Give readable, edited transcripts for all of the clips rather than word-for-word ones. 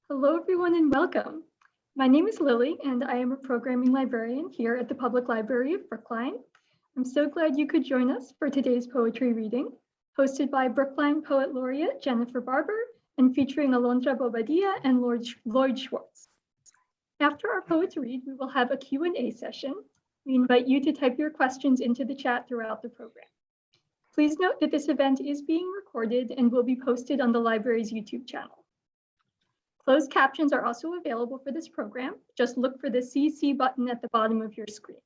Hello, everyone, and welcome. My name is Lily, and I am a programming librarian here at the Public Library of Brookline. I'm so glad you could join us for today's poetry reading, hosted by Brookline Poet Laureate Jennifer Barber and featuring Alondra Bobadilla and Lloyd Schwartz. After our poets read, we will have a Q&A session. We invite you to type your questions into the chat throughout the program. Please note that this event is being recorded and will be posted on the library's YouTube channel. Closed captions are also available for this program. Just look for the CC button at the bottom of your screen.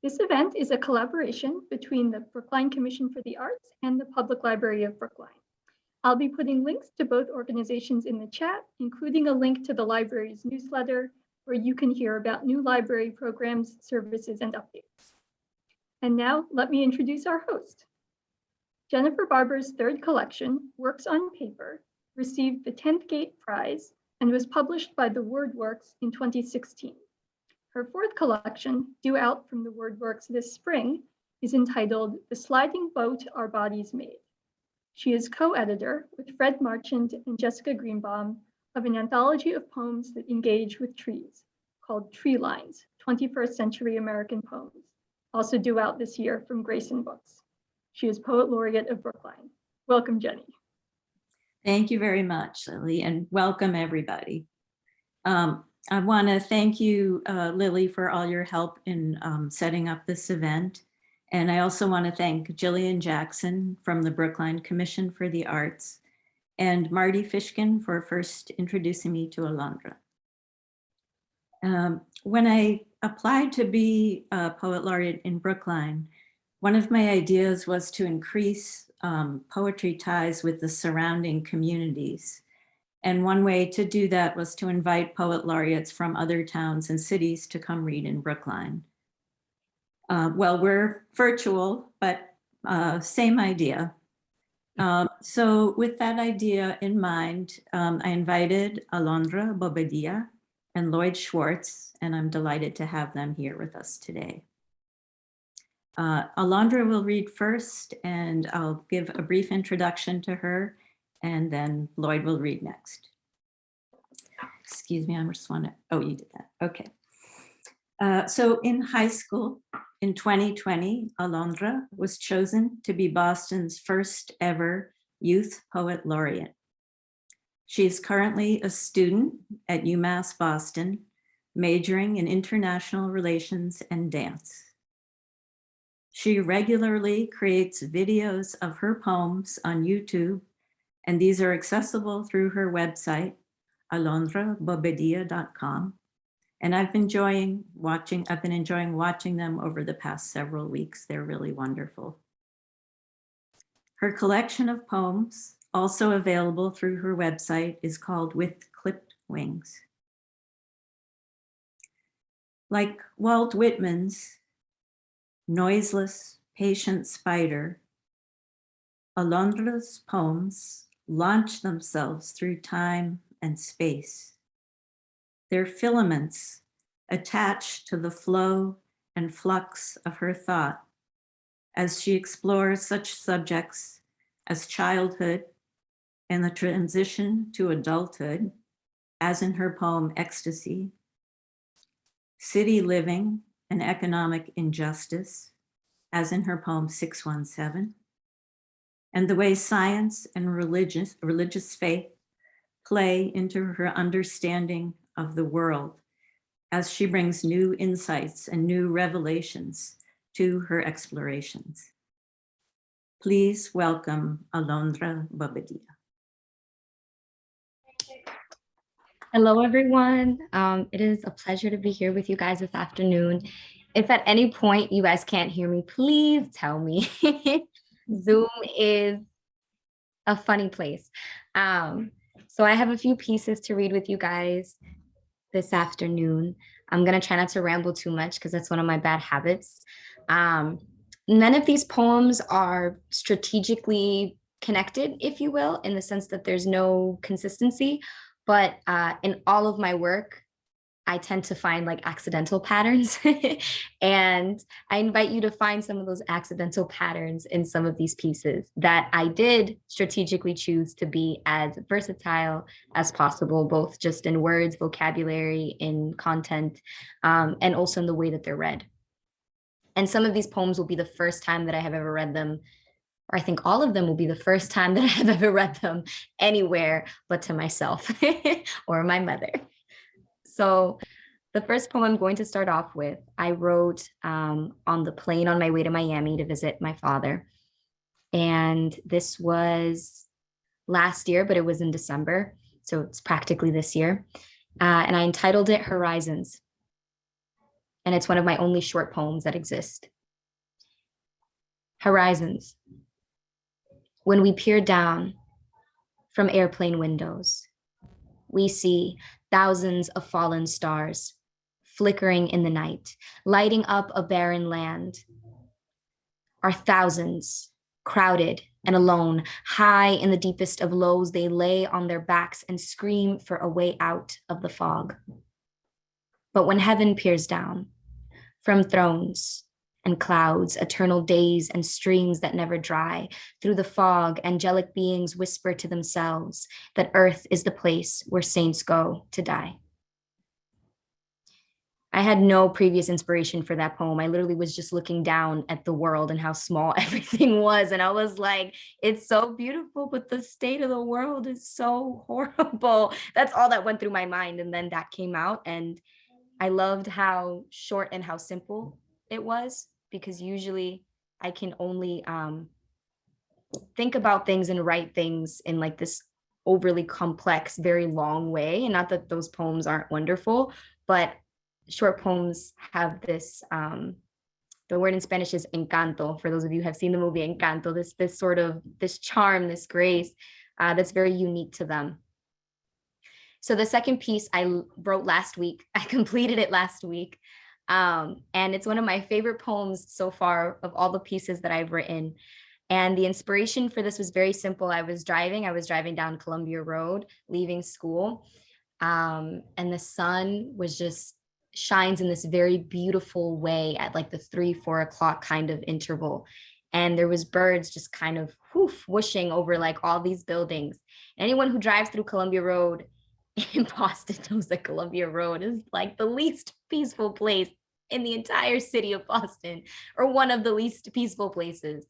This event is a collaboration between the Brookline Commission for the Arts and the Public Library of Brookline. I'll be putting links to both organizations in the chat, including a link to the library's newsletter, where you can hear about new library programs, services, and updates. And now let me introduce our host. Jennifer Barber's third collection, Works on Paper, received the 10th Gate Prize and was published by the WordWorks in 2016. Her fourth collection, due out from the WordWorks this spring, is entitled The Sliding Boat Our Bodies Made. She is co-editor with Fred Marchand and Jessica Greenbaum of an anthology of poems that engage with trees called Tree Lines, 21st Century American Poems, also due out this year from Grayson Books. She is Poet Laureate of Brookline. Welcome, Jenny. Thank you very much, Lily, and welcome everybody. I want to thank you, Lily, for all your help in setting up this event. And I also want to thank Jillian Jackson from the Brookline Commission for the Arts and Marty Fishkin for first introducing me to Alondra. When I applied to be a Poet Laureate in Brookline, one of my ideas was to increase poetry ties with the surrounding communities. And one way to do that was to invite poet laureates from other towns and cities to come read in Brookline. Well, we're virtual, but same idea. So with that idea in mind, I invited Alondra Bobadilla and Lloyd Schwartz, and I'm delighted to have them here with us today. Alondra will read first, and I'll give a brief introduction to her, and then Lloyd will read next. Excuse me, I just want to, oh, you did that, okay. So in high school in 2020, Alondra was chosen to be Boston's first ever Youth Poet Laureate. She is currently a student at UMass Boston, majoring in international relations and dance. She regularly creates videos of her poems on YouTube, and these are accessible through her website, alondrabobadilla.com. And I've been enjoying watching them over the past several weeks. They're really wonderful. Her collection of poems, also available through her website, is called With Clipped Wings. Like Walt Whitman's noiseless, patient spider, Alondra's poems launch themselves through time and space. Their filaments attached to the flow and flux of her thought as she explores such subjects as childhood and the transition to adulthood, as in her poem Ecstasy, city living and economic injustice, as in her poem 617, and the way science and religious faith play into her understanding of the world as she brings new insights and new revelations to her explorations. Please welcome Alondra Bobadilla. Hello, everyone. It is a pleasure to be here with you guys this afternoon. If at any point you guys can't hear me, please tell me. Zoom is a funny place. So I have a few pieces to read with you guys this afternoon. I'm gonna try not to ramble too much because that's one of my bad habits. None of these poems are strategically connected, if you will, in the sense that there's no consistency. But in all of my work, I tend to find like accidental patterns. And I invite you to find some of those accidental patterns in some of these pieces that I did strategically choose to be as versatile as possible, both just in words, vocabulary, in content, and also in the way that they're read. And some of these poems will be the first time that I have ever read them, or I think all of them will be the first time that I have ever read them anywhere but to myself or my mother. So the first poem I'm going to start off with, I wrote on the plane on my way to Miami to visit my father. And this was last year, but it was in December. So it's practically this year. And I entitled it Horizons. And it's one of my only short poems that exist. Horizons. When we peer down from airplane windows, we see thousands of fallen stars flickering in the night, lighting up a barren land. Our thousands, crowded and alone, high in the deepest of lows, they lay on their backs and scream for a way out of the fog. But when heaven peers down from thrones and clouds, eternal days and streams that never dry, through the fog, angelic beings whisper to themselves that earth is the place where saints go to die. I had no previous inspiration for that poem. I literally was just looking down at the world and how small everything was. And I was like, it's so beautiful, but the state of the world is so horrible. That's all that went through my mind. And then that came out, and I loved how short and how simple it was, because usually I can only think about things and write things in like this overly complex, very long way. And not that those poems aren't wonderful, but short poems have this, the word in Spanish is encanto. For those of you who have seen the movie Encanto, this sort of, this charm, this grace that's very unique to them. So the second piece I wrote last week, I completed it last week. And it's one of my favorite poems so far of all the pieces that I've written. And the inspiration for this was very simple. I was driving down Columbia Road, leaving school. And the sun was just shines in this very beautiful way at like the 3-4 o'clock kind of interval. And there was birds just kind of whooshing over like all these buildings. Anyone who drives through Columbia Road in Boston knows that Columbia Road is like the least peaceful place in the entire city of Boston, or one of the least peaceful places.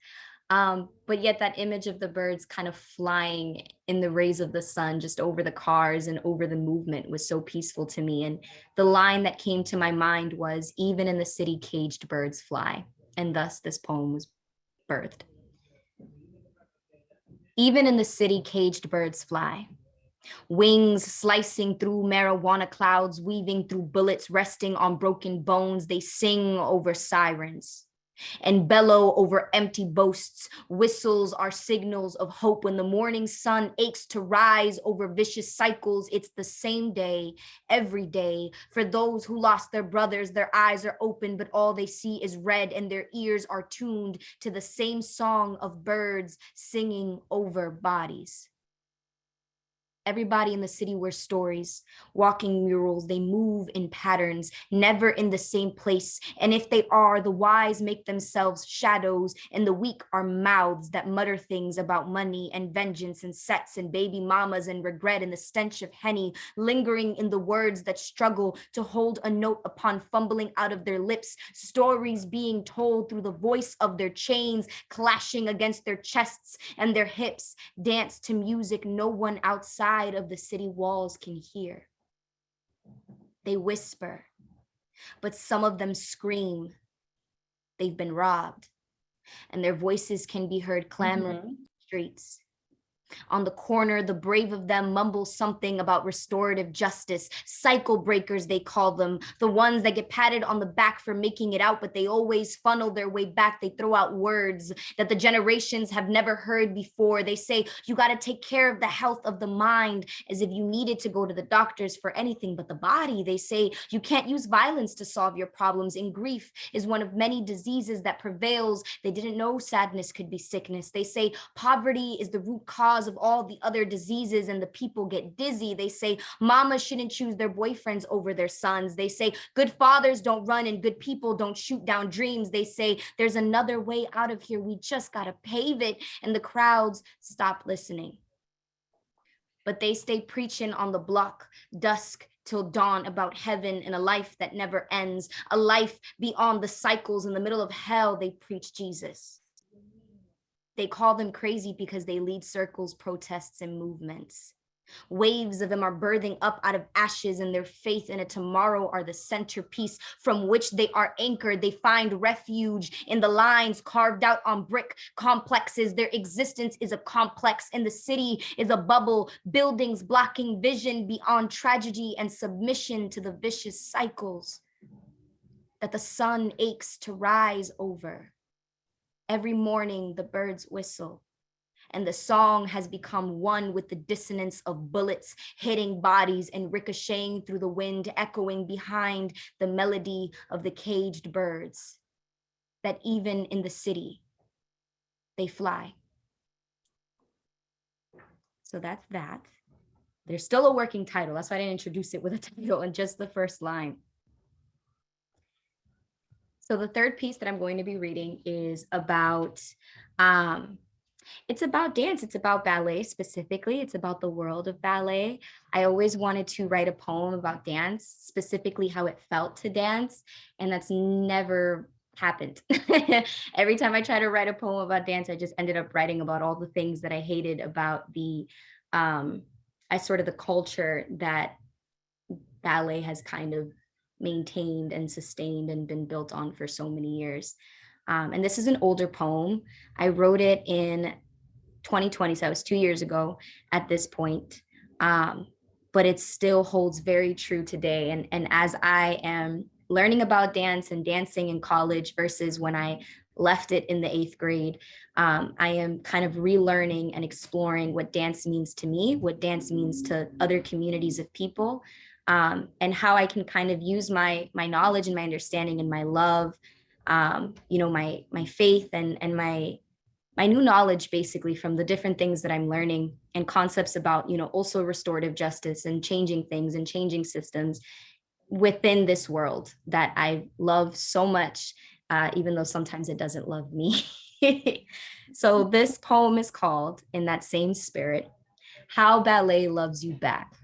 But yet that image of the birds kind of flying in the rays of the sun just over the cars and over the movement was so peaceful to me. And the line that came to my mind was, even in the city, caged birds fly. And thus this poem was birthed. Even in the city, caged birds fly. Wings slicing through marijuana clouds, weaving through bullets, resting on broken bones. They sing over sirens and bellow over empty boasts. Whistles are signals of hope when the morning sun aches to rise over vicious cycles. It's the same day, every day. For those who lost their brothers, their eyes are open, but all they see is red, and their ears are tuned to the same song of birds singing over bodies. Everybody in the city wears stories, walking murals. They move in patterns, never in the same place. And if they are, the wise make themselves shadows, and the weak are mouths that mutter things about money and vengeance and sets and baby mamas and regret and the stench of henny, lingering in the words that struggle to hold a note upon fumbling out of their lips, stories being told through the voice of their chains, clashing against their chests and their hips, dance to music no one outside of the city walls can hear. They whisper, but some of them scream. They've been robbed, and their voices can be heard clamoring in the streets. On the corner, the brave of them mumble something about restorative justice. Cycle breakers, they call them, the ones that get patted on the back for making it out, but they always funnel their way back. They throw out words that the generations have never heard before. They say, you got to take care of the health of the mind, as if you needed to go to the doctors for anything but the body. They say, you can't use violence to solve your problems, and grief is one of many diseases that prevails. They didn't know sadness could be sickness. They say, poverty is the root cause cause of all the other diseases, and the people get dizzy. They say mamas shouldn't choose their boyfriends over their sons. They say good fathers don't run and good people don't shoot down dreams. They say there's another way out of here. We just gotta pave it. And the crowds stop listening. But they stay preaching on the block, dusk till dawn, about heaven and a life that never ends, a life beyond the cycles. In the middle of hell, they preach Jesus. They call them crazy because they lead circles, protests, and movements. Waves of them are birthing up out of ashes, and their faith in a tomorrow are the centerpiece from which they are anchored. They find refuge in the lines carved out on brick complexes. Their existence is a complex, and the city is a bubble, buildings blocking vision beyond tragedy and submission to the vicious cycles that the sun aches to rise over. Every morning, the birds whistle, and the song has become one with the dissonance of bullets hitting bodies and ricocheting through the wind, echoing behind the melody of the caged birds, that even in the city, they fly. So that's that. There's still a working title. That's why I didn't introduce it with a title in just the first line. So the third piece that I'm going to be reading is about, it's about dance. It's about ballet specifically. It's about the world of ballet. I always wanted to write a poem about dance, specifically how it felt to dance, and that's never happened. Every time I try to write a poem about dance, I just ended up writing about all the things that I hated about the culture that ballet has kind of maintained and sustained and been built on for so many years. And this is an older poem. I wrote it in 2020, so it was 2 years ago at this point. But it still holds very true today. And as I am learning about dance and dancing in college versus when I left it in the 8th grade, I am kind of relearning and exploring what dance means to me, what dance means to other communities of people, and how I can kind of use my knowledge and my understanding and my love, my faith and my new knowledge, basically, from the different things that I'm learning and concepts about, also restorative justice and changing things and changing systems within this world that I love so much, even though sometimes it doesn't love me. So this poem is called, in that same spirit, How Ballet Loves You Back.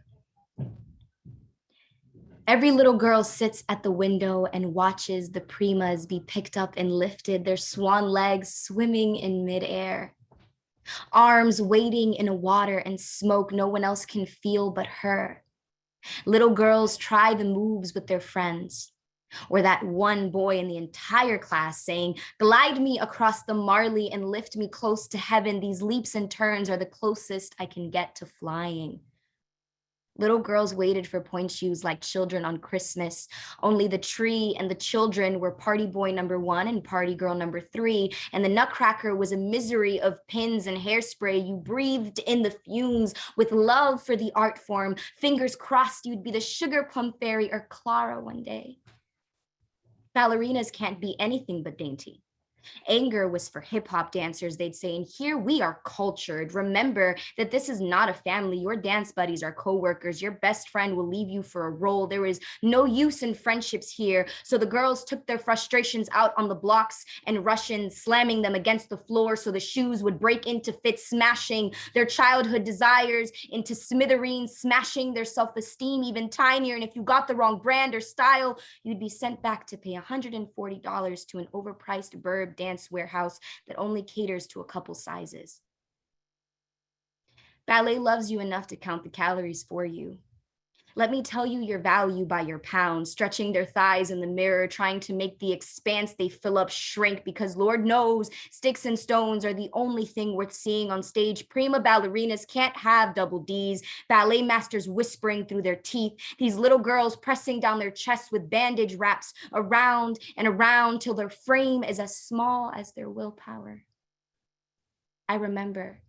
Every little girl sits at the window and watches the primas be picked up and lifted, their swan legs swimming in midair. Arms wading in a water and smoke no one else can feel but her. Little girls try the moves with their friends, or that one boy in the entire class saying, glide me across the Marley and lift me close to heaven. These leaps and turns are the closest I can get to flying. Little girls waited for point shoes like children on Christmas. Only the tree and the children were party boy number 1 and party girl number 3. And the nutcracker was a misery of pins and hairspray. You breathed in the fumes with love for the art form. Fingers crossed you'd be the sugar plum fairy or Clara one day. Ballerinas can't be anything but dainty. Anger was for hip hop dancers, they'd say, and here we are cultured. Remember that this is not a family. Your dance buddies are coworkers. Your best friend will leave you for a role. There is no use in friendships here. So the girls took their frustrations out on the blocks and Russians, slamming them against the floor so the shoes would break into fits, smashing their childhood desires into smithereens, smashing their self-esteem even tinier. And if you got the wrong brand or style, you'd be sent back to pay $140 to an overpriced burb dance warehouse that only caters to a couple sizes. Ballet loves you enough to count the calories for you. Let me tell you your value by your pounds, stretching their thighs in the mirror, trying to make the expanse they fill up shrink, because Lord knows sticks and stones are the only thing worth seeing on stage. Prima ballerinas can't have double Ds, ballet masters whispering through their teeth, these little girls pressing down their chests with bandage wraps around and around till their frame is as small as their willpower. I remember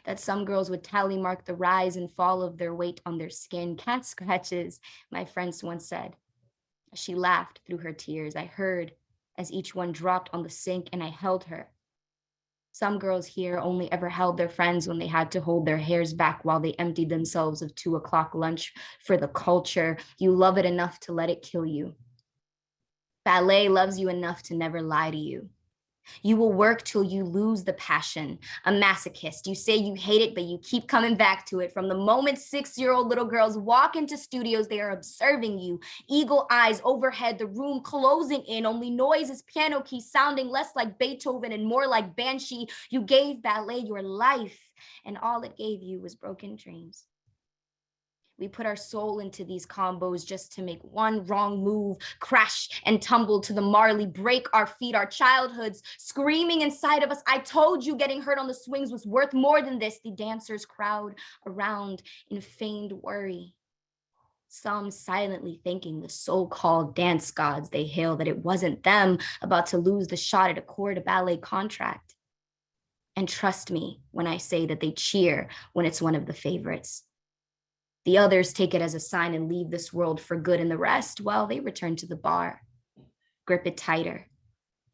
that some girls would tally mark the rise and fall of their weight on their skin. Cat scratches, my friends once said. She laughed through her tears. I heard as each one dropped on the sink and I held her. Some girls here only ever held their friends when they had to hold their hairs back while they emptied themselves of 2 o'clock lunch for the culture. You love it enough to let it kill you. Ballet loves you enough to never lie to you. You will work till you lose the passion, a masochist. You say you hate it, but you keep coming back to it. From the moment 6-year-old little girls walk into studios, they are observing you. Eagle eyes overhead, the room closing in, only noise is piano keys sounding less like Beethoven and more like Banshee. You gave ballet your life, and all it gave you was broken dreams. We put our soul into these combos just to make one wrong move, crash and tumble to the Marley, break our feet, our childhoods, screaming inside of us, I told you getting hurt on the swings was worth more than this. The dancers crowd around in feigned worry. Some silently thanking the so-called dance gods they hail that it wasn't them about to lose the shot at a court, a ballet contract. And trust me when I say that they cheer when it's one of the favorites. The others take it as a sign and leave this world for good, and the rest, well, they return to the bar. Grip it tighter.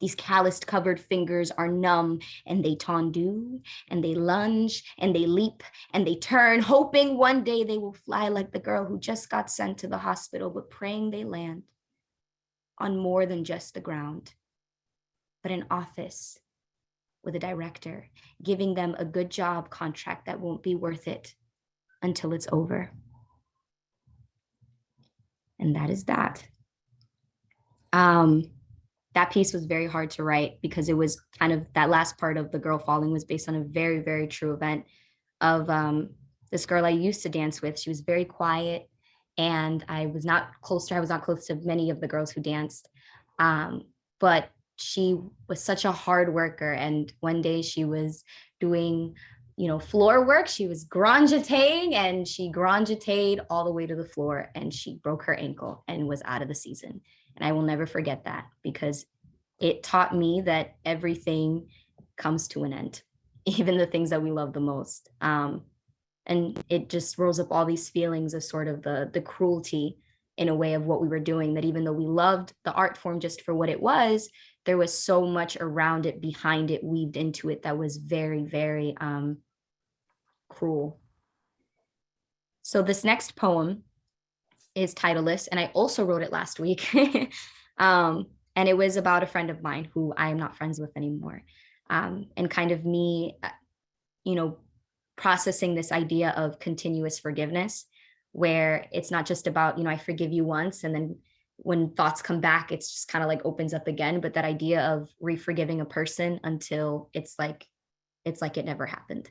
These calloused covered fingers are numb, and they tendu, and they lunge, and they leap, and they turn, hoping one day they will fly like the girl who just got sent to the hospital, but praying they land on more than just the ground, but an office with a director, giving them a good job contract that won't be worth it until it's over. And that is that. That piece was very hard to write because it was kind of, that last part of the girl falling was based on a very, very true event of this girl I used to dance with. She was very quiet and I was not close to her. I was not close to many of the girls who danced, but she was such a hard worker. And one day she was doing floor work. She was grand-jetéing and she grand-jetéed all the way to the floor and she broke her ankle and was out of the season. And I will never forget that because it taught me that everything comes to an end, even the things that we love the most. And it just rose up all these feelings of sort of the cruelty in a way of what we were doing, that even though we loved the art form just for what it was, there was so much around it, behind it, weaved into it that was very, very cruel. So this next poem is Titleist, and I also wrote it last week. And it was about a friend of mine who I am not friends with anymore. And kind of me, processing this idea of continuous forgiveness, where it's not just about, I forgive you once, and then when thoughts come back, it's just kind of like opens up again. But that idea of re-forgiving a person until it's like it never happened.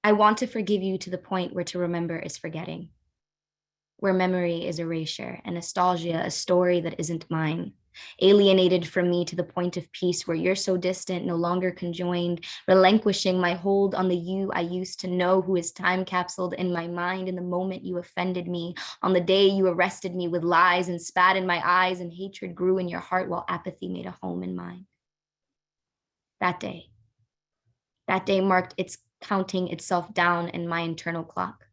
I want to forgive you to the point where to remember is forgetting, where memory is erasure and nostalgia a story that isn't mine, alienated from me to the point of peace where you're so distant, no longer conjoined, relinquishing my hold on the you I used to know who is time capsuled in my mind in the moment you offended me, on the day you arrested me with lies and spat in my eyes and hatred grew in your heart while apathy made a home in mine. That day marked its counting itself down in my internal clock,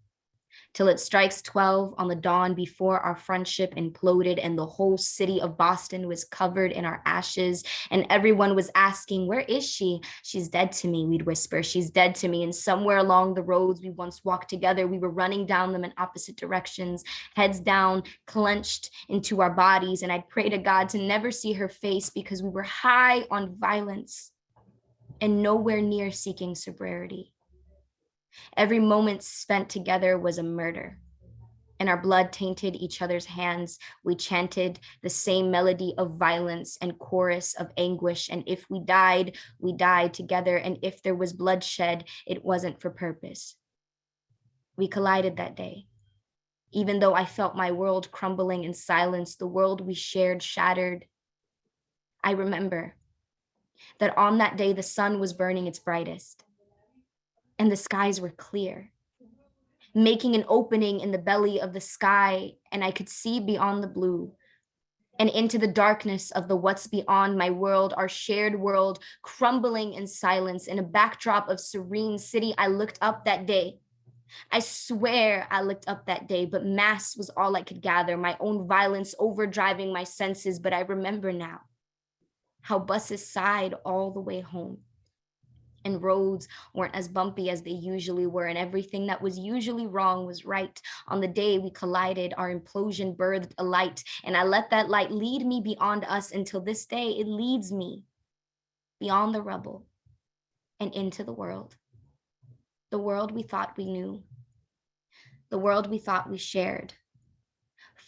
till it strikes 12 on the dawn before our friendship imploded and the whole city of Boston was covered in our ashes and everyone was asking, where is she? She's dead to me, we'd whisper, she's dead to me. And somewhere along the roads we once walked together, we were running down them in opposite directions, heads down, clenched into our bodies. And I'd pray to God to never see her face because we were high on violence and nowhere near seeking sobriety. Every moment spent together was a murder, and our blood tainted each other's hands. We chanted the same melody of violence and chorus of anguish, and if we died together, and if there was bloodshed, it wasn't for purpose. We collided that day. Even though I felt my world crumbling in silence, the world we shared shattered. I remember that on that day, the sun was burning its brightest. And the skies were clear, making an opening in the belly of the sky, and I could see beyond the blue and into the darkness of the what's beyond my world, our shared world, crumbling in silence in a backdrop of serene city. I looked up that day. I swear I looked up that day, but mass was all I could gather, my own violence overdriving my senses. But I remember now how buses sighed all the way home, and roads weren't as bumpy as they usually were, and everything that was usually wrong was right. On the day we collided, our implosion birthed a light, and I let that light lead me beyond us until this day it leads me beyond the rubble and into the world we thought we knew, the world we thought we shared.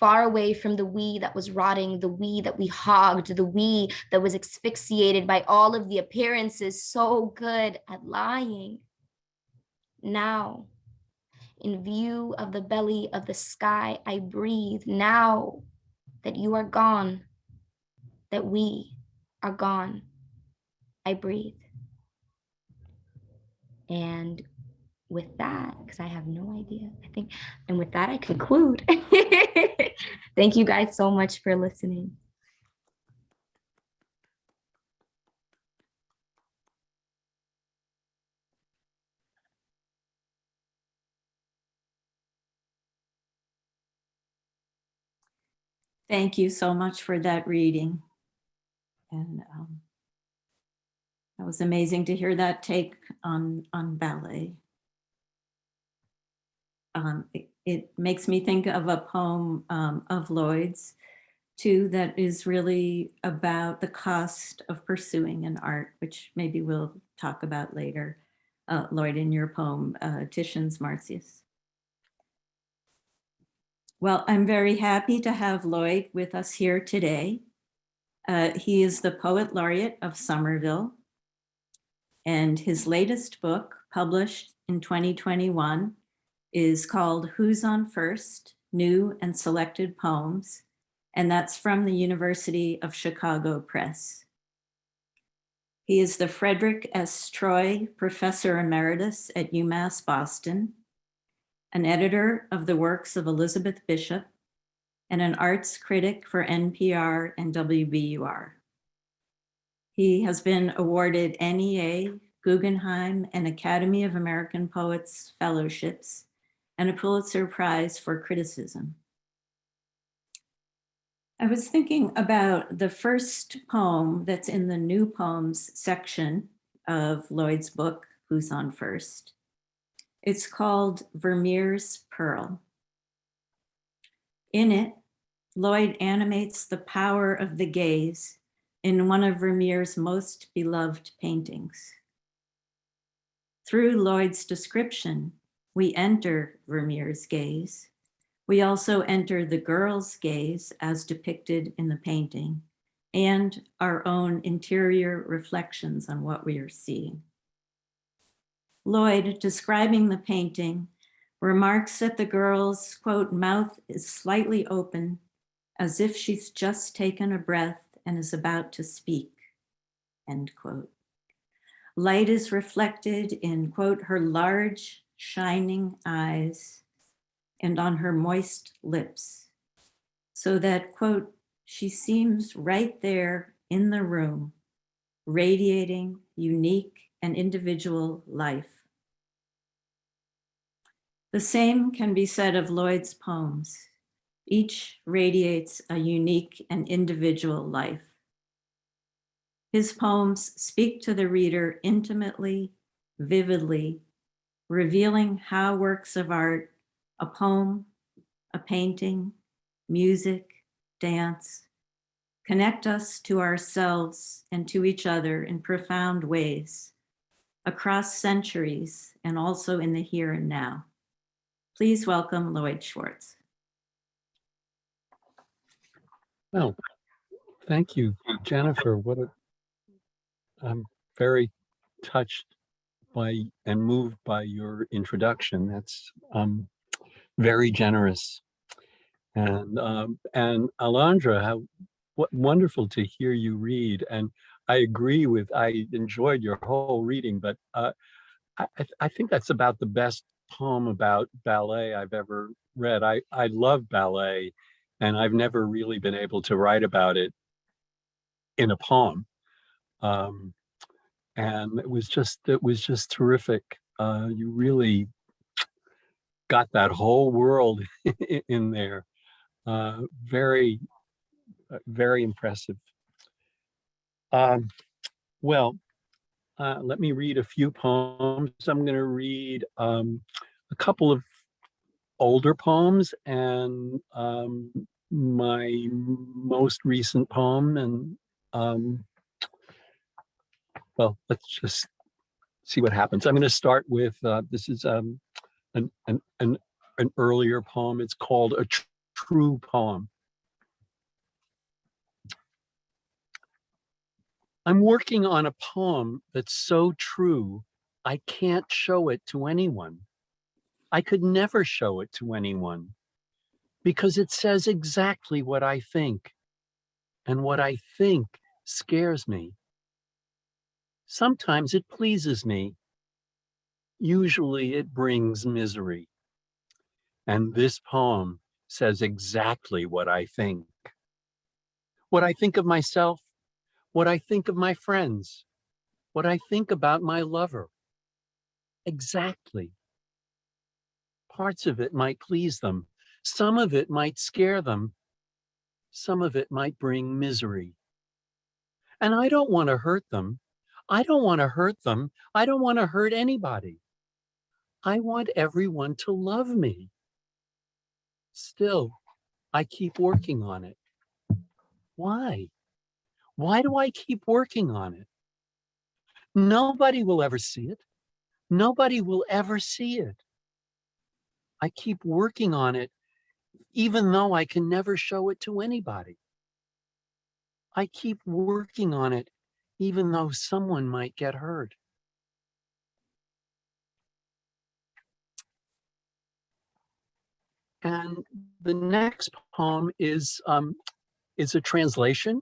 Far away from the we that was rotting, the we that we hogged, the we that was asphyxiated by all of the appearances so good at lying. Now, in view of the belly of the sky, I breathe. Now that you are gone, that we are gone, I breathe. And with that, because I have no idea, I think, and with that, I conclude. Thank you guys so much for listening. Thank you so much for that reading. And that was amazing to hear that take on ballet. It makes me think of a poem of Lloyd's too that is really about the cost of pursuing an art, which maybe we'll talk about later. Lloyd, in your poem, Titian's Marcias. Well, I'm very happy to have Lloyd with us here today. He is the Poet Laureate of Somerville, and his latest book, published in 2021, is called Who's on First? New and Selected Poems, and that's from the University of Chicago Press. He is the Frederick S. Troy Professor Emeritus at UMass Boston, an editor of the works of Elizabeth Bishop, and an arts critic for NPR and WBUR. He has been awarded NEA, Guggenheim, and Academy of American Poets fellowships, and a Pulitzer Prize for criticism. I was thinking about the first poem that's in the new poems section of Lloyd's book, Who's on First? It's called Vermeer's Pearl. In it, Lloyd animates the power of the gaze in one of Vermeer's most beloved paintings. Through Lloyd's description, we enter Vermeer's gaze. We also enter the girl's gaze as depicted in the painting, and our own interior reflections on what we are seeing. Lloyd, describing the painting, remarks that the girl's, quote, mouth is slightly open, as if she's just taken a breath and is about to speak, end quote. Light is reflected in, quote, her large, shining eyes and on her moist lips, so that, quote, she seems right there in the room, radiating unique and individual life. The same can be said of Lloyd's poems. Each radiates a unique and individual life. His poems speak to the reader intimately, vividly, revealing how works of art, a poem, a painting, music, dance, connect us to ourselves and to each other in profound ways, across centuries and also in the here and now. Please welcome Lloyd Schwartz. Well, thank you, Jennifer. I'm very touched by and moved by your introduction. That's very generous. And Alondra, what wonderful to hear you read. And I enjoyed your whole reading, but I think that's about the best poem about ballet I've ever read. I love ballet, and I've never really been able to write about it in a poem. And it was just terrific. You really got that whole world in there. Very, very impressive. Well, let me read a few poems. I'm going to read a couple of older poems and my most recent poem. And well, let's just see what happens. I'm going to start with this is an earlier poem. It's called A True Poem. I'm working on a poem that's so true, I can't show it to anyone. I could never show it to anyone because it says exactly what I think, and what I think scares me. Sometimes it pleases me. Usually it brings misery. And this poem says exactly what I think. What I think of myself, what I think of my friends, what I think about my lover. Exactly. Parts of it might please them. Some of it might scare them. Some of it might bring misery. And I don't want to hurt them. I don't want to hurt them. I don't want to hurt anybody. I want everyone to love me. Still, I keep working on it. Why? Why do I keep working on it? Nobody will ever see it. Nobody will ever see it. I keep working on it, even though I can never show it to anybody. I keep working on it, even though someone might get hurt. And the next poem is a translation.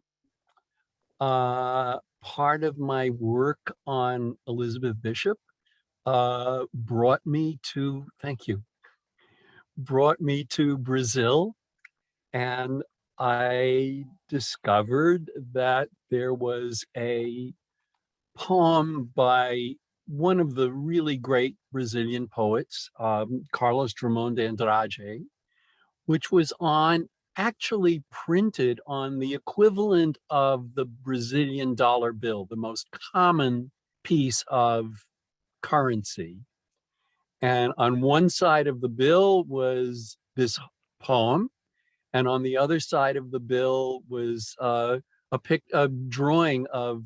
Part of my work on Elizabeth Bishop brought me to, thank you, brought me to Brazil. And I discovered that there was a poem by one of the really great Brazilian poets, Carlos Drummond de Andrade, which was actually printed on the equivalent of the Brazilian dollar bill, the most common piece of currency. And on one side of the bill was this poem, and on the other side of the bill was a drawing of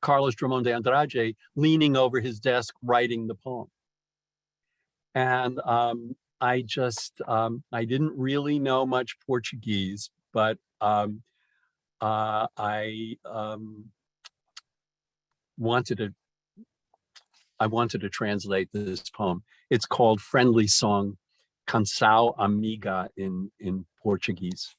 Carlos Drummond de Andrade leaning over his desk writing the poem. And I didn't really know much Portuguese, but I wanted to translate this poem. It's called Friendly Song, Canção Amiga in Portuguese.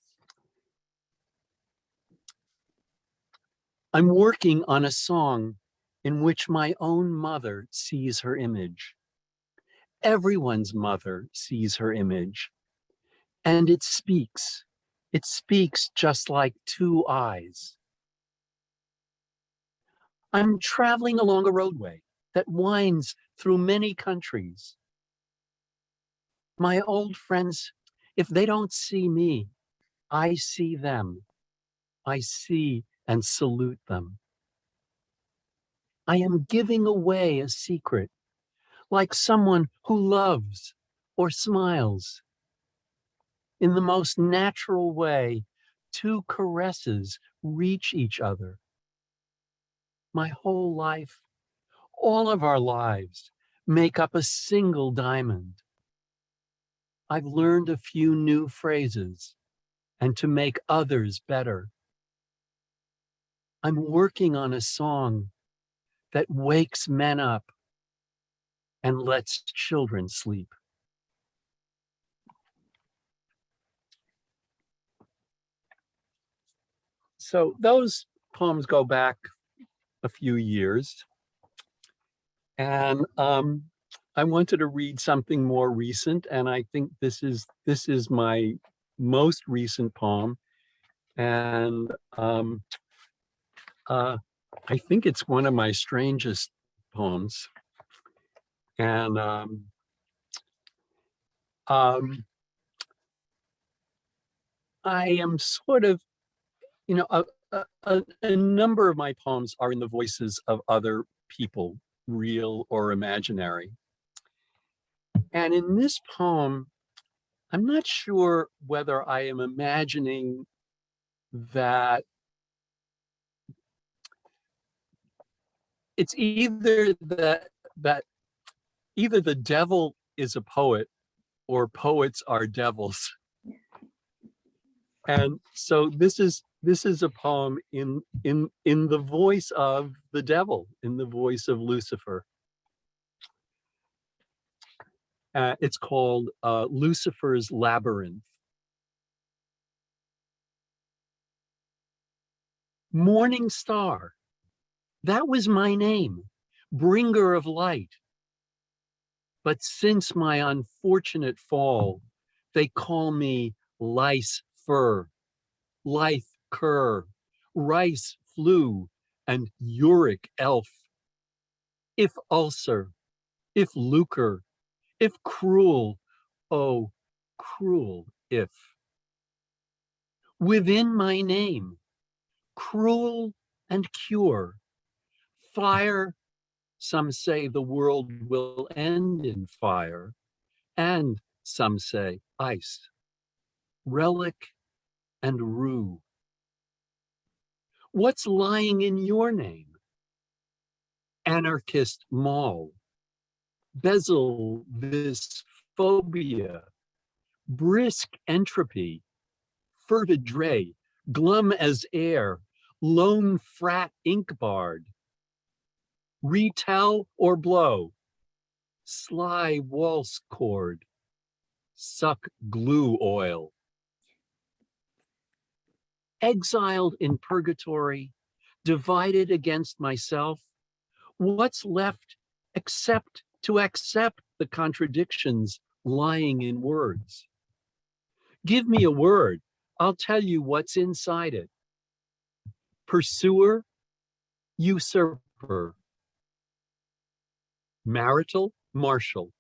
I'm working on a song in which my own mother sees her image. Everyone's mother sees her image. And it speaks. It speaks just like two eyes. I'm traveling along a roadway that winds through many countries. My old friends, if they don't see me, I see them. I see and salute them. I am giving away a secret, like someone who loves or smiles. In the most natural way, two caresses reach each other. My whole life, all of our lives, make up a single diamond. I've learned a few new phrases and to make others better. I'm working on a song that wakes men up and lets children sleep. So those poems go back a few years. And I wanted to read something more recent, and I think this is my most recent poem. And I think it's one of my strangest poems. And I am sort of, a number of my poems are in the voices of other people, real or imaginary. And in this poem, I'm not sure whether I am imagining that it's either that either the devil is a poet or poets are devils. And so this is a poem in the voice of the devil, in the voice of Lucifer. It's called Lucifer's Labyrinth. Morning star, that was my name, bringer of light. But since my unfortunate fall, they call me lice fur, lithe cur, rice flu, and uric elf. If ulcer, if lucre, if cruel, oh, cruel if. Within my name, cruel and cure, fire, some say the world will end in fire, and some say ice, relic and rue. What's lying in your name? Anarchist mall, bezel this phobia, brisk entropy, fervid dray, glum as air, lone frat ink bard, retell or blow, sly waltz cord, suck glue oil. Exiled in purgatory, divided against myself, what's left except to accept the contradictions lying in words? Give me a word, I'll tell you what's inside it. Pursuer, usurper. Marital, martial.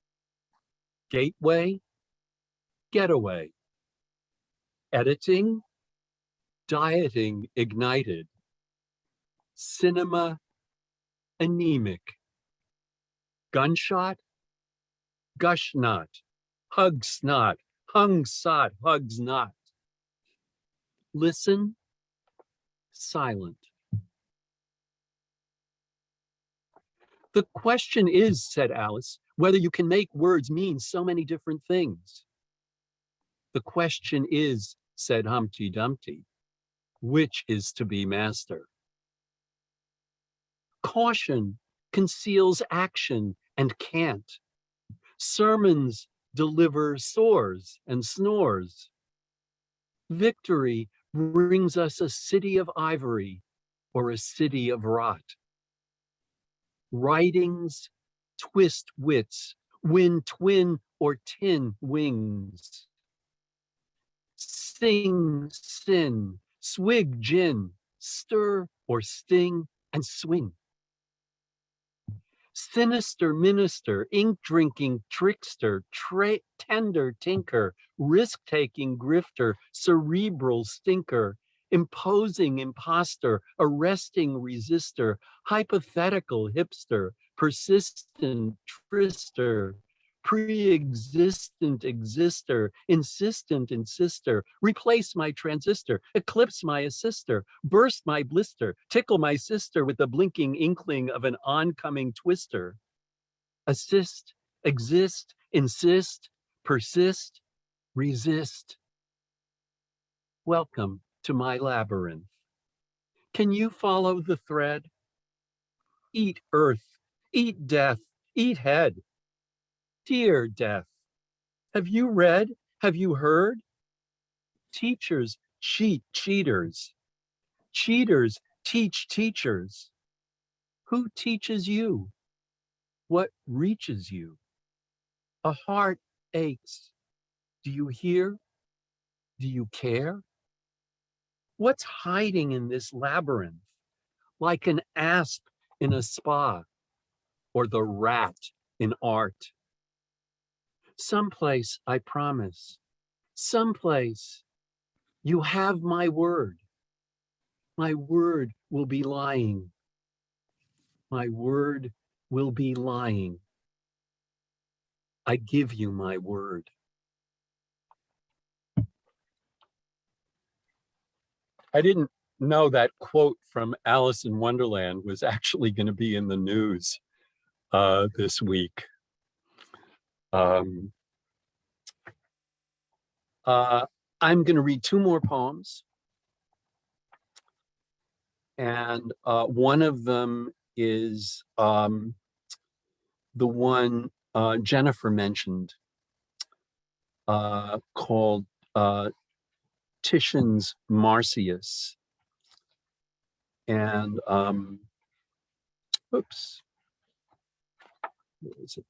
Gateway, getaway. Editing, dieting, ignited. Cinema, anemic. Gunshot, gush not. Hug snot, hung sot, hugs not. Listen, silent. The question is, said Alice, whether you can make words mean so many different things. The question is, said Humpty Dumpty, which is to be master? Caution conceals action and can't. Sermons deliver sores and snores. Victory brings us a city of ivory or a city of rot. Writings twist wits, win twin or tin wings. Sing sin, swig gin, stir or sting and swing. Sinister minister, ink-drinking trickster, tender tinker, risk-taking grifter, cerebral stinker, imposing imposter, arresting resistor, hypothetical hipster, persistent trister, pre-existent exister, insistent insister, replace my transistor, eclipse my assister, burst my blister, tickle my sister with the blinking inkling of an oncoming twister. Assist, exist, insist, persist, resist. Welcome to my labyrinth. Can you follow the thread? Eat earth, eat death, eat head. Dear death, have you read? Have you heard? Teachers cheat cheaters. Cheaters teach teachers. Who teaches you? What reaches you? A heart aches. Do you hear? Do you care? What's hiding in this labyrinth? Like an asp in a spa or the rat in art. Someplace, I promise, someplace, you have my word. My word will be lying. My word will be lying. I give you my word. I didn't know that quote from Alice in Wonderland was actually going to be in the news this week. I'm going to read two more poems. And one of them is the one Jennifer mentioned, called Titian's Marcias. And oops, where is it?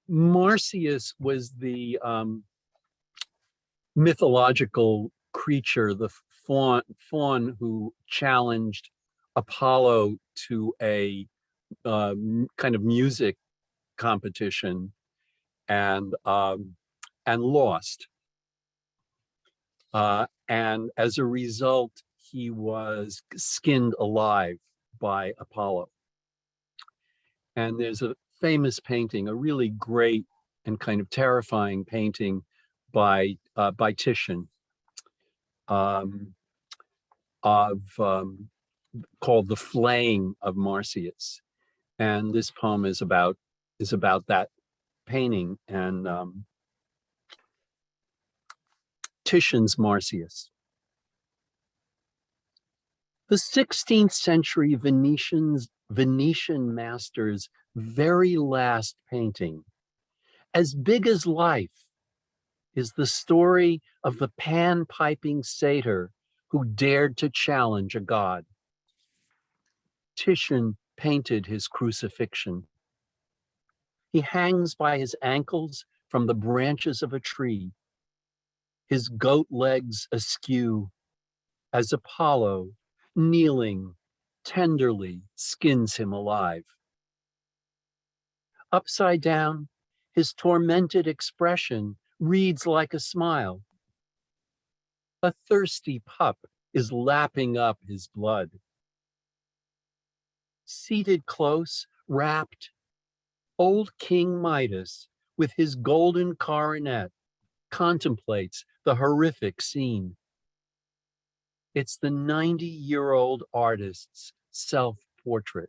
Marcias was the mythological creature, the faun who challenged Apollo to a kind of music competition and lost. And as a result, he was skinned alive by Apollo. And there's a famous painting, a really great and kind of terrifying painting by Titian called The Flaying of Marcias. And this poem is about that painting and Titian's Marcias. The 16th century Venetian master's very last painting, as big as life, is the story of the pan-piping satyr who dared to challenge a god. Titian painted his crucifixion. He hangs by his ankles from the branches of a tree, his goat legs askew, as Apollo, kneeling, tenderly skins him alive. Upside down, his tormented expression reads like a smile. A thirsty pup is lapping up his blood. Seated close, wrapped, old King Midas, with his golden coronet, contemplates the horrific scene. It's the 90-year-old artist's self-portrait.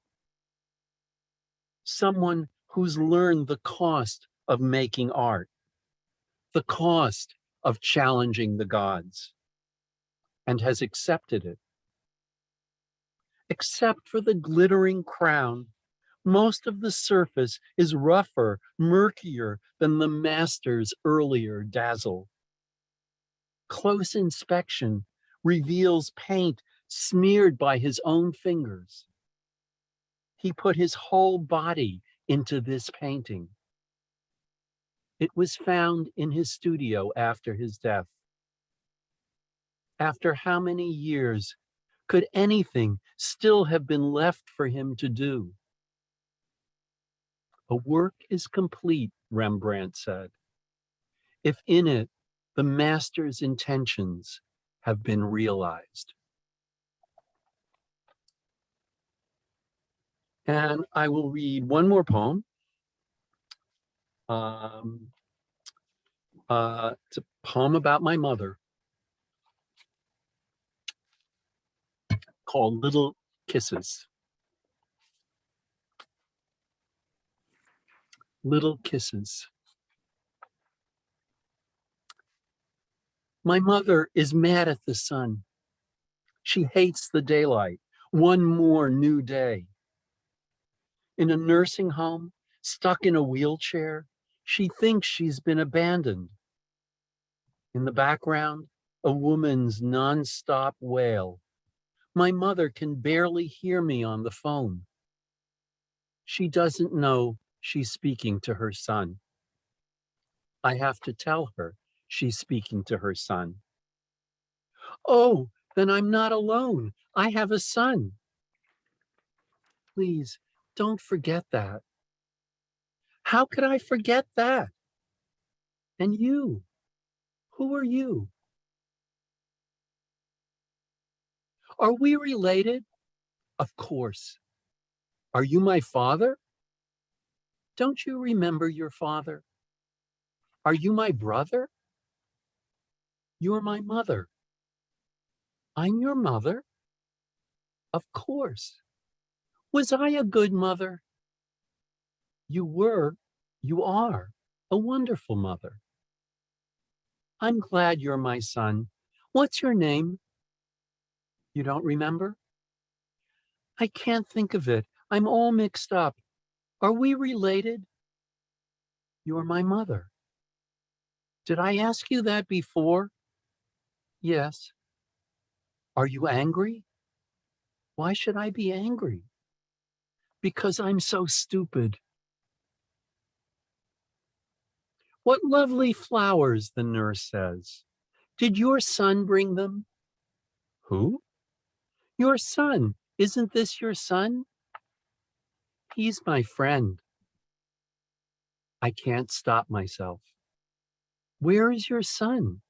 Someone who's learned the cost of making art, the cost of challenging the gods, and has accepted it. Except for the glittering crown, most of the surface is rougher, murkier than the master's earlier dazzle. Close inspection reveals paint smeared by his own fingers. He put his whole body into this painting. It was found in his studio after his death. After how many years could anything still have been left for him to do? A work is complete, Rembrandt said, if in it the master's intentions have been realized. And I will read one more poem. It's a poem about my mother called Little Kisses. Little Kisses. My mother is mad at the sun. She hates the daylight. One more new day. In a nursing home, stuck in a wheelchair, she thinks she's been abandoned. In the background, a woman's nonstop wail. My mother can barely hear me on the phone. She doesn't know she's speaking to her son. I have to tell her she's speaking to her son. Oh, then I'm not alone. I have a son. Please, don't forget that. How could I forget that? And you, who are you? Are we related? Of course. Are you my father? Don't you remember your father? Are you my brother? You're my mother. I'm your mother? Of course. Was I a good mother? You were, you are a wonderful mother. I'm glad you're my son. What's your name? You don't remember? I can't think of it. I'm all mixed up. Are we related? You're my mother. Did I ask you that before? Yes. Are you angry? Why should I be angry? Because I'm so stupid. What lovely flowers, the nurse says. Did your son bring them? Who? Your son. Isn't this your son? He's my friend. I can't stop myself. Where is your son?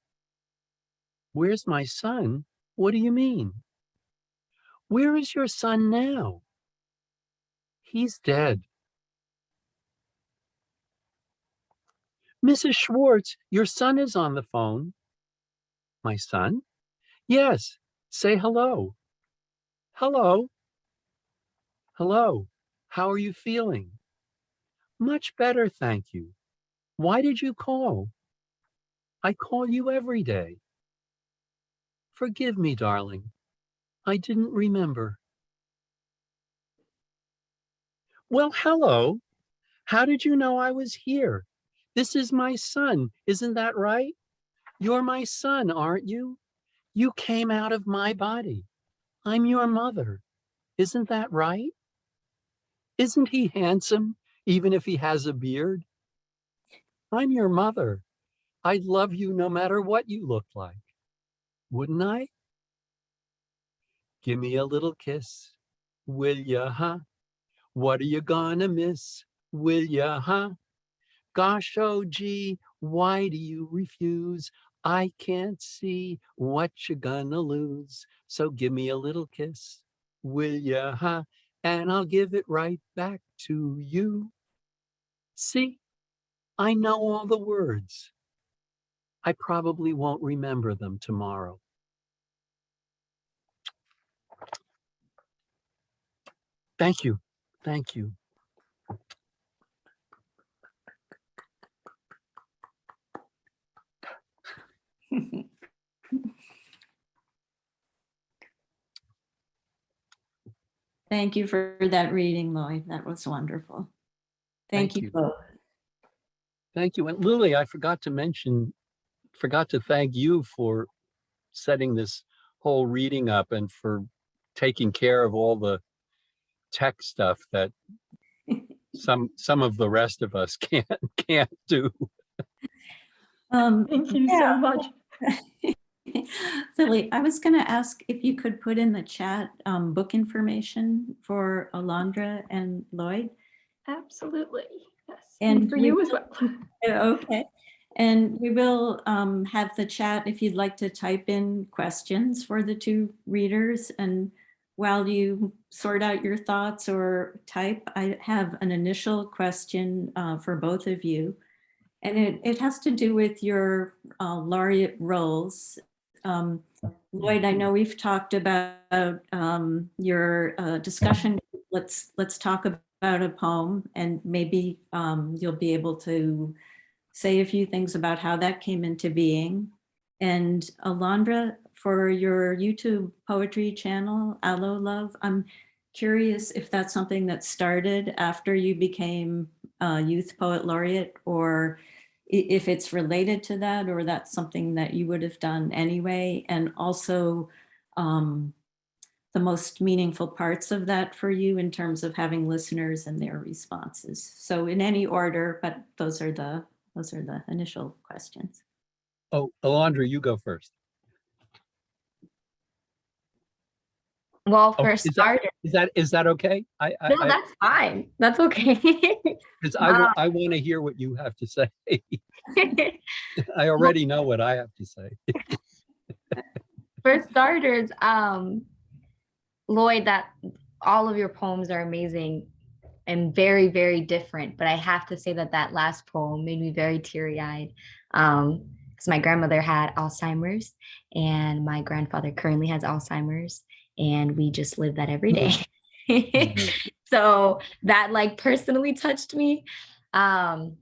Where's my son? What do you mean? Where is your son now? He's dead. Mrs. Schwartz, your son is on the phone. My son? Yes. Say hello. Hello. Hello. How are you feeling? Much better, thank you. Why did you call? I call you every day. Forgive me, darling. I didn't remember. Well, hello. How did you know I was here? This is my son, isn't that right? You're my son, aren't you? You came out of my body. I'm your mother. Isn't that right? Isn't he handsome, even if he has a beard? I'm your mother. I'd love you no matter what you look like. Wouldn't I? Give me a little kiss. Will ya, huh? What are you gonna miss? Will ya, huh? Gosh, oh gee, why do you refuse? I can't see what you're gonna lose. So give me a little kiss. Will ya, huh? And I'll give it right back to you. See, I know all the words. I probably won't remember them tomorrow. Thank you. Thank you. Thank you for that reading, Lloyd. That was wonderful. Thank you both. Thank you. And Lily, I forgot to thank you for setting this whole reading up and for taking care of all the tech stuff that some of the rest of us can't do. Thank you so much. Lily, I was going to ask if you could put in the chat book information for Alondra and Lloyd. Absolutely. Yes. And for you as well. Okay. And we will have the chat if you'd like to type in questions for the two readers. And while you sort out your thoughts or type, I have an initial question for both of you. And it has to do with your laureate roles. Lloyd, I know we've talked about your discussion. Let's talk about a poem, and maybe you'll be able to say a few things about how that came into being. And Alondra, for your YouTube poetry channel, Aloe Love, I'm curious if that's something that started after you became Youth Poet Laureate, or if it's related to that, or that's something that you would have done anyway. And also the most meaningful parts of that for you in terms of having listeners and their responses. So in any order, but those are the initial questions. Oh, Alondra, you go first. Well, Oh, for is that starters, is that okay? no, that's fine. That's okay. Because Um, I want to hear what you have to say. I already know what I have to say. for starters, Lloyd, that all of your poems are amazing and very, very different. But I have to say that that last poem made me very teary-eyed. Because my grandmother had Alzheimer's and my grandfather currently has Alzheimer's, and we just live that every day. Mhm. So that like personally touched me. Um,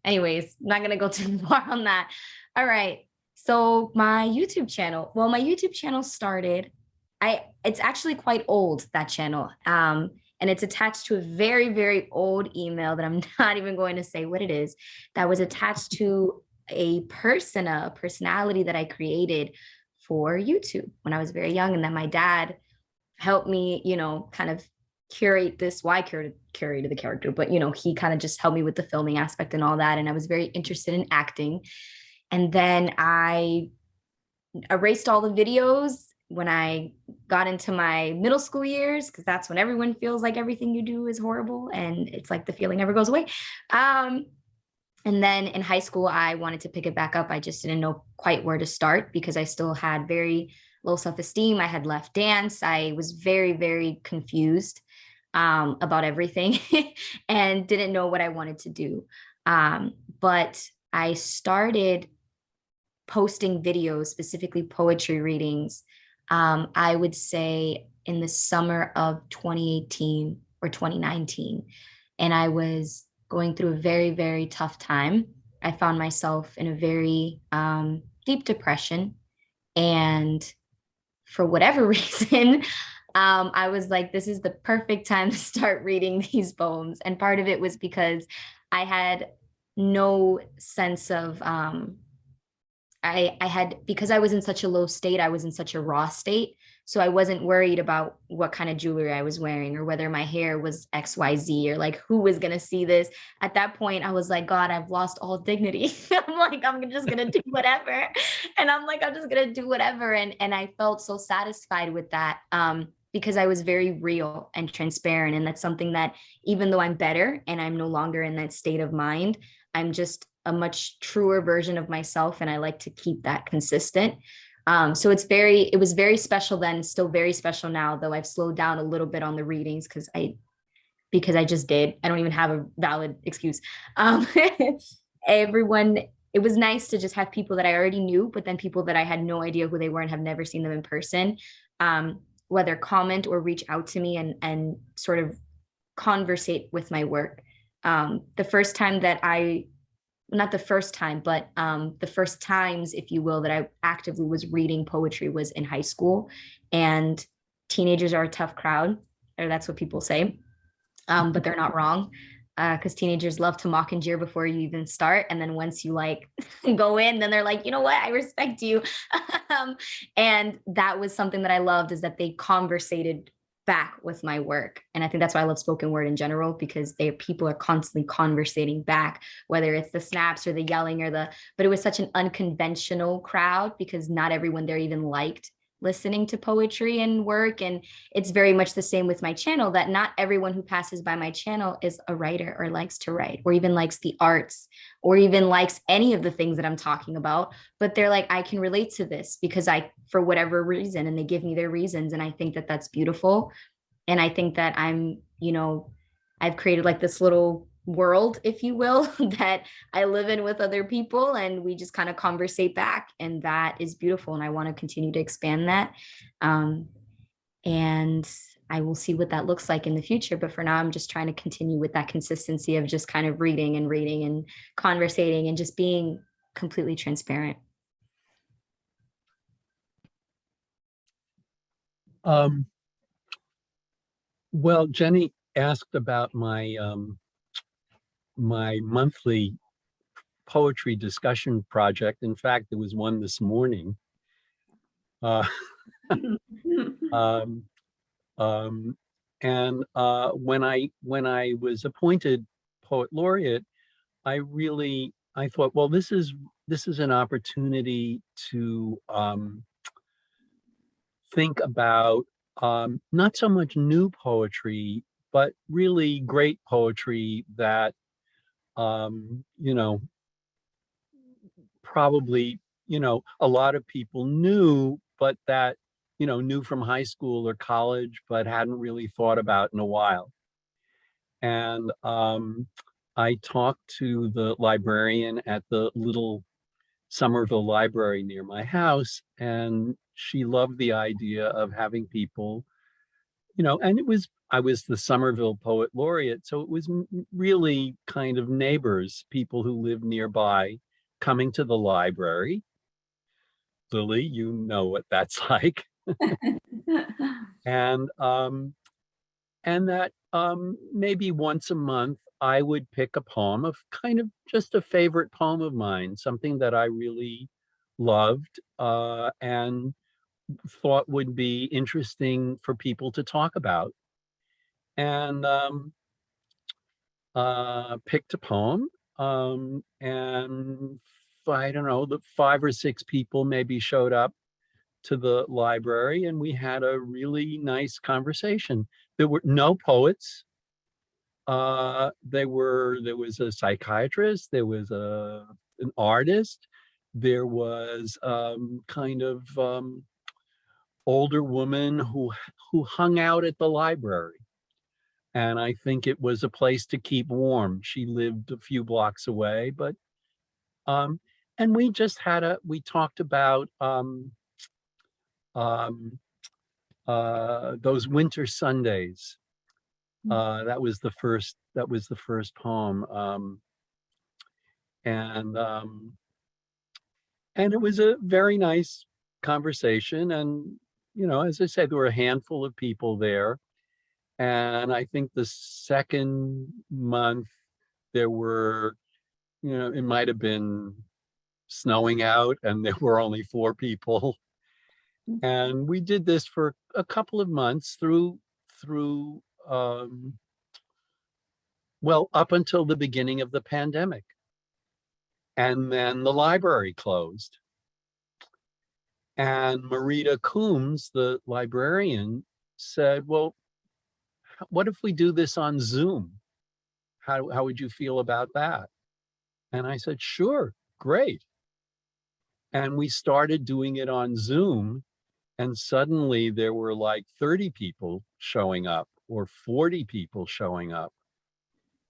Anyways, I'm not gonna go too far on that. All right. So my YouTube channel, well, my YouTube channel started, it's actually quite old, that channel. And it's attached to a very, very old email that I'm not even going to say what it is, that was attached to a personality that I created for YouTube when I was very young, and that my dad helped me, kind of curate this. Why curated the character, but he kind of just helped me with the filming aspect and all that. And I was very interested in acting. And then I erased all the videos when I got into my middle school years, because that's when everyone feels like everything you do is horrible. And it's like the feeling never goes away. And then in high school, I wanted to pick it back up. I just didn't know quite where to start because I still had very low self-esteem. I had left dance. I was very, very confused about everything and didn't know what I wanted to do. But I started posting videos, specifically poetry readings, I would say in the summer of 2018 or 2019. And I was going through a very, very tough time. I found myself in a very deep depression. And for whatever reason, I was like, this is the perfect time to start reading these poems. And part of it was because I had no sense of, I had, because I was in such a low state, I was in such a raw state. So I wasn't worried about what kind of jewelry I was wearing or whether my hair was XYZ or like who was going to see this. At that point, I was like, God, I've lost all dignity. I'm like, I'm just going to do whatever. And I'm like, I'm just going to do whatever. And I felt so satisfied with that because I was very real and transparent. And that's something that even though I'm better and I'm no longer in that state of mind, I'm just a much truer version of myself. And I like to keep that consistent. So it was very special then, still very special now, though I've slowed down a little bit on the readings because I just did. I don't even have a valid excuse. Everyone, it was nice to just have people that I already knew, but then people that I had no idea who they were and have never seen them in person, whether comment or reach out to me and sort of conversate with my work. The first time that not the first time, but the first times, if you will, that I actively was reading poetry was in high school. And teenagers are a tough crowd, or that's what people say, but they're not wrong. Because teenagers love to mock and jeer before you even start. And then once you like go in, then they're like, you know what, I respect you. And that was something that I loved, is that they conversated back with my work. And I think that's why I love spoken word in general, because people are constantly conversating back, whether it's the snaps or the yelling but it was such an unconventional crowd because not everyone there even liked listening to poetry and work. And it's very much the same with my channel, that not everyone who passes by my channel is a writer or likes to write or even likes the arts or even likes any of the things that I'm talking about. But they're like, I can relate to this because for whatever reason, and they give me their reasons. And I think that that's beautiful. And I think that I've created like this little world, if you will, that I live in with other people, and we just kind of conversate back, and that is beautiful. And I want to continue to expand that. And I will see what that looks like in the future. But for now, I'm just trying to continue with that consistency of just kind of reading and conversating and just being completely transparent. Well, Jenny asked about my my monthly poetry discussion project. In fact, there was one this morning. Um, and when I was appointed poet laureate, I thought, well, this is an opportunity to think about not so much new poetry, but really great poetry that, probably, a lot of people knew, but that, knew from high school or college, but hadn't really thought about in a while. And I talked to the librarian at the little Somerville library near my house, and she loved the idea of having people, and I was the Somerville Poet Laureate, so it was really kind of neighbors, people who lived nearby, coming to the library. Lily, you know what that's like. And that maybe once a month I would pick a poem of kind of just a favorite poem of mine, something that I really loved and thought would be interesting for people to talk about. And picked a poem, and I don't know, the 5 or 6 people maybe showed up to the library, and we had a really nice conversation. There were no poets. There was a psychiatrist, there was an artist, there was kind of older woman who hung out at the library. And I think it was a place to keep warm. She lived a few blocks away, but and we talked about those winter Sundays. That was the first poem. And it was a very nice conversation. And, as I said, there were a handful of people there. And I think the second month there were, it might have been snowing out and there were only 4 people. And we did this for a couple of months through well, up until the beginning of the pandemic. And then the library closed. And Marita Coombs, the librarian, said, well, what if we do this on Zoom? How would you feel about that? And I said, sure, great. And we started doing it on Zoom. And suddenly there were like 30 people showing up or 40 people showing up.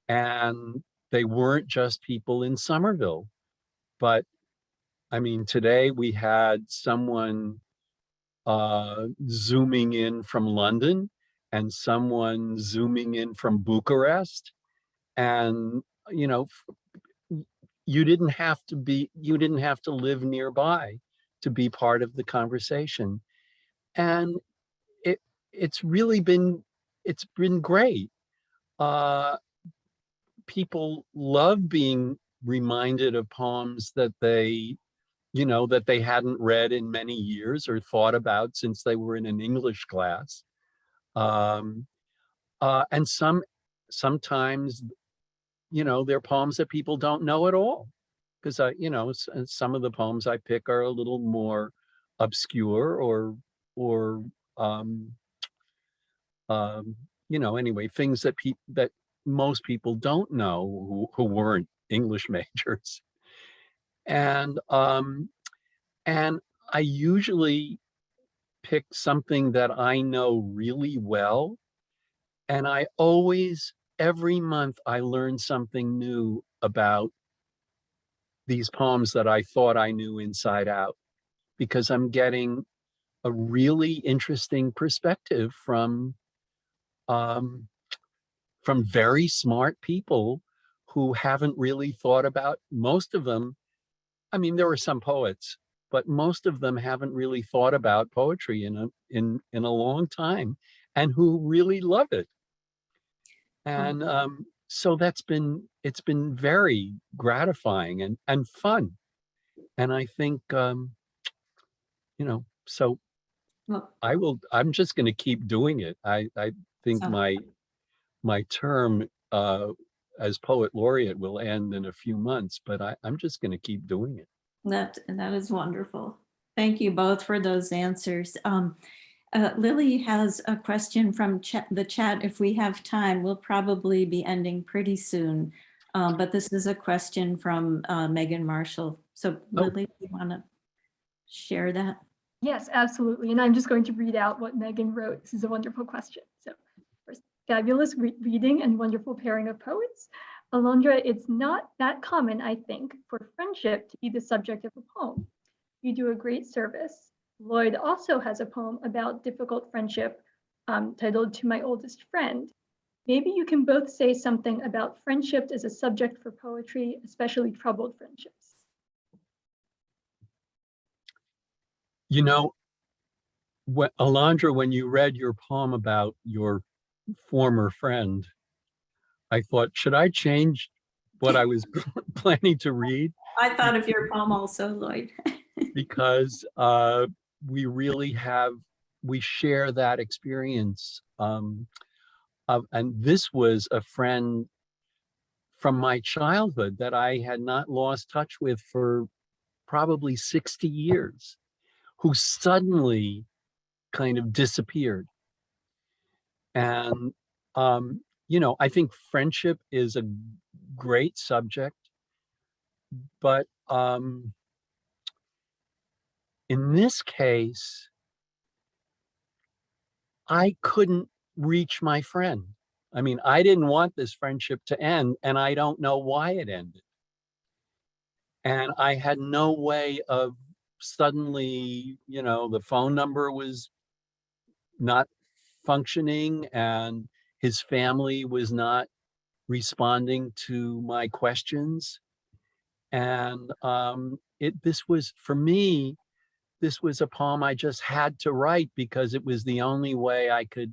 And they weren't just people in Somerville. But I mean, today we had someone Zooming in from London and someone Zooming in from Bucharest. And, you didn't have to live nearby to be part of the conversation. And it's been great. People love being reminded of poems that they hadn't read in many years or thought about since they were in an English class. And sometimes, they're poems that people don't know at all. Because some of the poems I pick are a little more obscure or anyway, things that most people don't know who weren't English majors. And I usually pick something that I know really well. And every month I learn something new about these poems that I thought I knew inside out, because I'm getting a really interesting perspective from very smart people who haven't really thought about, most of them. I mean, there were some poets, but most of them haven't really thought about poetry in a long time, and who really love it. And so it's been very gratifying and fun. And I think so Well, I'm just going to keep doing it. I think so- my term as poet laureate will end in a few months, but I'm just going to keep doing it. that is wonderful. Thank you both for those answers. Lily has a question from the chat. If we have time, we'll probably be ending pretty soon. But this is a question from Megan Marshall. So Lily, you want to share that? Yes, absolutely. And I'm just going to read out what Megan wrote. This is a wonderful question. So first, fabulous reading and wonderful pairing of poets. Alondra, it's not that common, I think, for friendship to be the subject of a poem. You do a great service. Lloyd also has a poem about difficult friendship titled To My Oldest Friend. Maybe you can both say something about friendship as a subject for poetry, especially troubled friendships. You know, Alondra, when you read your poem about your former friend, I thought, should I change what I was planning to read? I thought of your poem also, Lloyd. Because we share that experience. And this was a friend from my childhood that I had not lost touch with for probably 60 years, who suddenly kind of disappeared. And, I think friendship is a great subject, but in this case, I couldn't reach my friend. I mean, I didn't want this friendship to end, and I don't know why it ended. And I had no way of suddenly, the phone number was not functioning and his family was not responding to my questions. And this was, for me, this was a poem I just had to write because it was the only way I could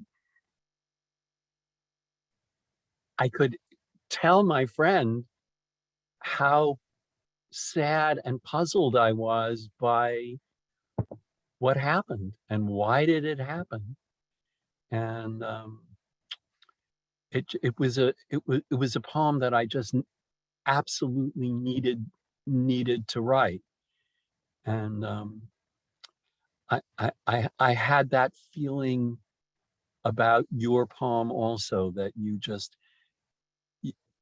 tell my friend how sad and puzzled I was by what happened and why did it happen. And it was a poem that I just absolutely needed to write. And I had that feeling about your poem also, that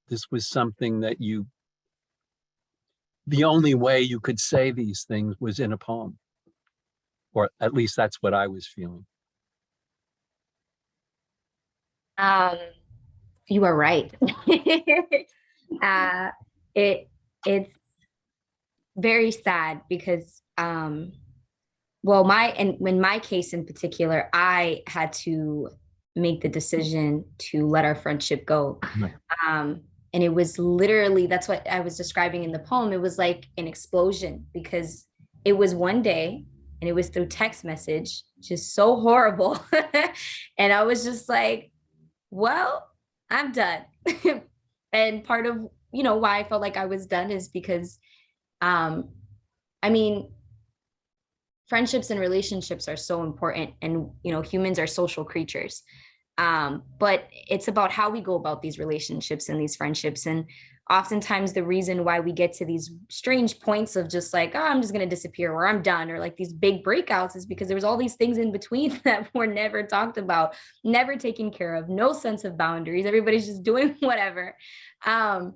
this was something that the only way you could say these things was in a poem, or at least that's what I was feeling. You are right. It's very sad because in my case in particular, I had to make the decision to let our friendship go. Right. And it was literally, that's what I was describing in the poem. It was like an explosion because it was one day and it was through text message, just so horrible. And I was just like, well, I'm done. And part of, why I felt like I was done is because, friendships and relationships are so important, and, humans are social creatures. But it's about how we go about these relationships and these friendships. And oftentimes the reason why we get to these strange points of just like, oh, I'm just going to disappear, or I'm done, or like these big breakouts, is because there was all these things in between that were never talked about, never taken care of, no sense of boundaries. Everybody's just doing whatever. And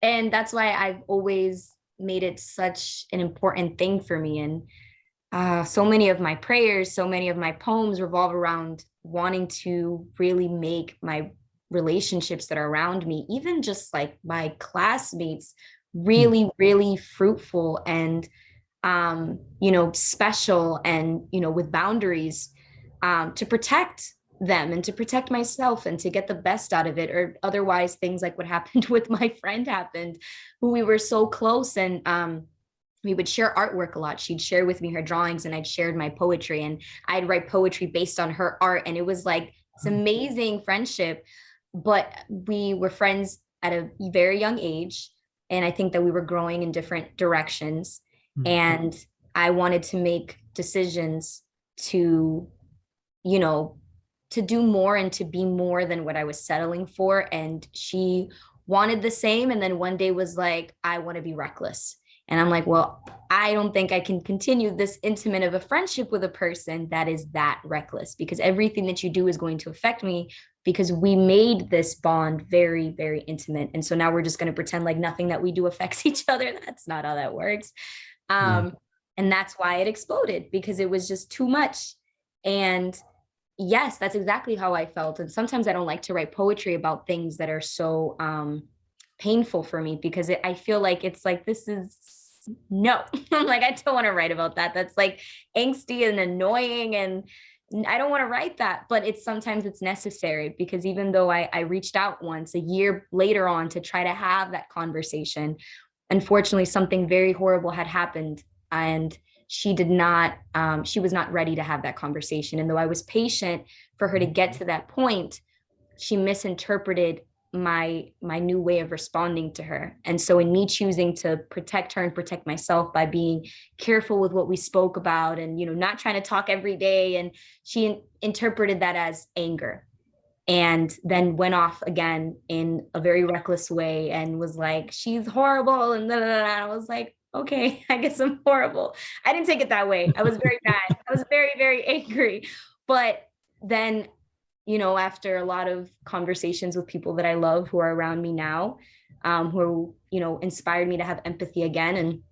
that's why I've always made it such an important thing for me. And so many of my prayers, so many of my poems revolve around wanting to really make my relationships that are around me, even just like my classmates, really, really fruitful and, special and, with boundaries, to protect them and to protect myself and to get the best out of it. Or otherwise things like what happened with my friend happened, who we were so close, and, we would share artwork a lot. She'd share with me her drawings and I'd shared my poetry, and I'd write poetry based on her art. And it was like this amazing friendship, but we were friends at a very young age. And I think that we were growing in different directions. Mm-hmm. And I wanted to make decisions to, to do more and to be more than what I was settling for. And she wanted the same. And then one day was like, I want to be reckless. And I'm like, well, I don't think I can continue this intimate of a friendship with a person that is that reckless, because everything that you do is going to affect me, because we made this bond very, very intimate. And so now we're just going to pretend like nothing that we do affects each other. That's not how that works. And that's why it exploded, because it was just too much. And yes, that's exactly how I felt. And sometimes I don't like to write poetry about things that are so painful for me, because I feel like it's like, this is no, I'm like, I don't want to write about that. That's like angsty and annoying, and I don't want to write that. But sometimes it's necessary, because even though I reached out once a year later on to try to have that conversation, unfortunately something very horrible had happened, and she was not ready to have that conversation. And though I was patient for her to get to that point, she misinterpreted my new way of responding to her. And so in me choosing to protect her and protect myself by being careful with what we spoke about, and, not trying to talk every day, and she interpreted that as anger, and then went off again in a very reckless way and was like, she's horrible, and I was like, okay, I guess I'm horrible. I didn't take it that way. I was very mad. I was very, very angry. But then, after a lot of conversations with people that I love who are around me now, who, inspired me to have empathy again. And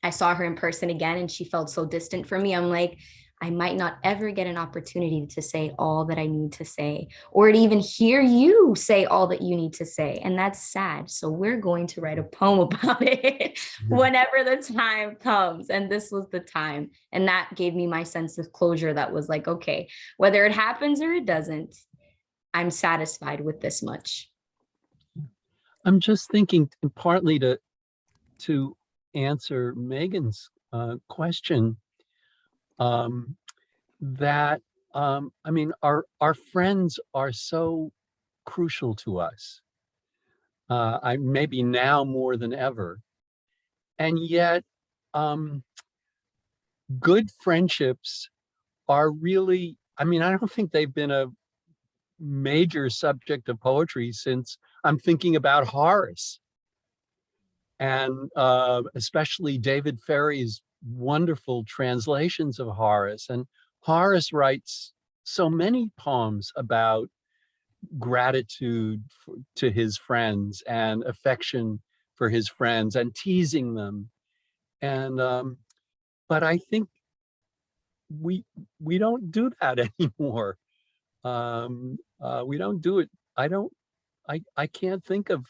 I saw her in person again, and she felt so distant from me. I'm like, I might not ever get an opportunity to say all that I need to say, or to even hear you say all that you need to say. And that's sad. So we're going to write a poem about it whenever the time comes. And this was the time. And that gave me my sense of closure. That was like, okay, whether it happens or it doesn't, I'm satisfied with this much. I'm just thinking, partly to answer Megan's question, that I mean, our friends are so crucial to us. I maybe now more than ever, and yet good friendships are really, I mean, I don't think they've been a major subject of poetry since I'm thinking about Horace, and especially David Ferry's wonderful translations of Horace. And Horace writes so many poems about gratitude to his friends and affection for his friends and teasing them. And but I think we don't do that anymore. We don't do it. I can't think of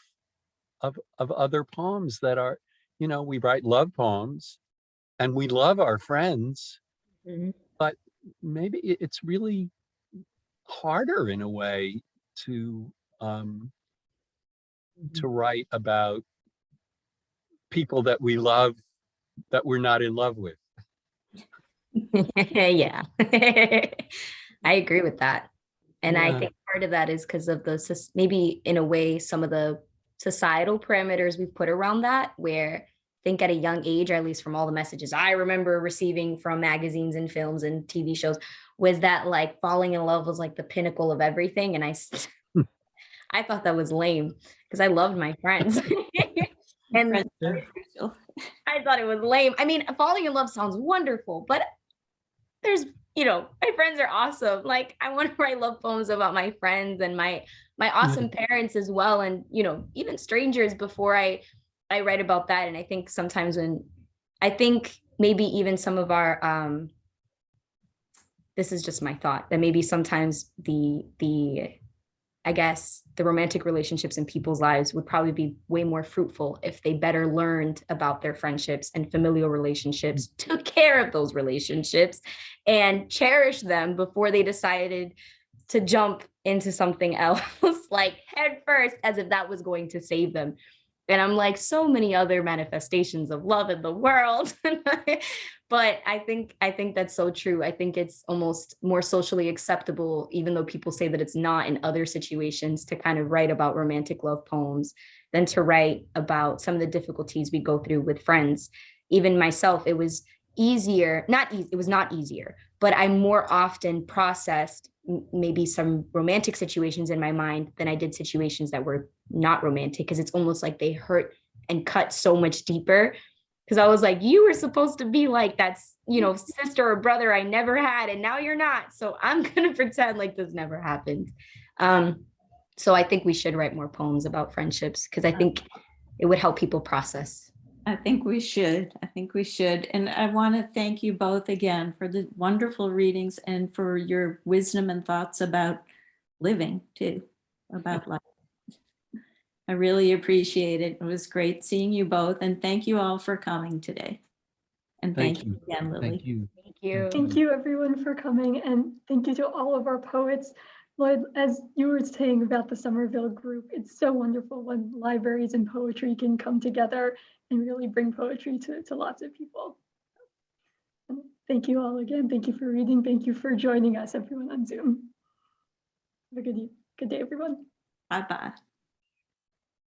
other poems that are, we write love poems and we love our friends, but maybe it's really harder in a way to write about people that we love that we're not in love with. Yeah, I agree with that. And Yeah. I think part of that is because of maybe in a way, some of the societal parameters we've put around that, where I think at a young age, or at least from all the messages I remember receiving from magazines and films and TV shows, was that like falling in love was like the pinnacle of everything. And I thought that was lame, because I loved my friends. And I thought it was lame. I mean, falling in love sounds wonderful, but there's, my friends are awesome. Like, I want to write love poems about my friends and my awesome parents as well. And, even strangers before I write about that. And I think sometimes maybe even some of our, this is just my thought, that maybe sometimes I guess the romantic relationships in people's lives would probably be way more fruitful if they better learned about their friendships and familial relationships, took care of those relationships, and cherished them before they decided to jump into something else, like head first, as if that was going to save them. And I'm like, so many other manifestations of love in the world. But I think that's so true. I think it's almost more socially acceptable, even though people say that it's not in other situations, to kind of write about romantic love poems than to write about some of the difficulties we go through with friends. Even myself, it was easier, it was not easier, but I more often processed maybe some romantic situations in my mind than I did situations that were not romantic, because it's almost like they hurt and cut so much deeper because I was like, you were supposed to be like that's, you know, sister or brother I never had, and now you're not. So I'm gonna pretend like this never happened. So I think we should write more poems about friendships because I think it would help people process. I think we should. I think we should. And I want to thank you both again for the wonderful readings and for your wisdom and thoughts about living too, about life. I really appreciate it. It was great seeing you both, and thank you all for coming today. And thank you again, Lily. Thank you. Thank you. Thank you everyone for coming, and thank you to all of our poets. Lloyd, as you were saying about the Somerville group, it's so wonderful when libraries and poetry can come together and really bring poetry to lots of people. And thank you all again. Thank you for reading. Thank you for joining us, everyone on Zoom. Have a good day, everyone. Bye-bye.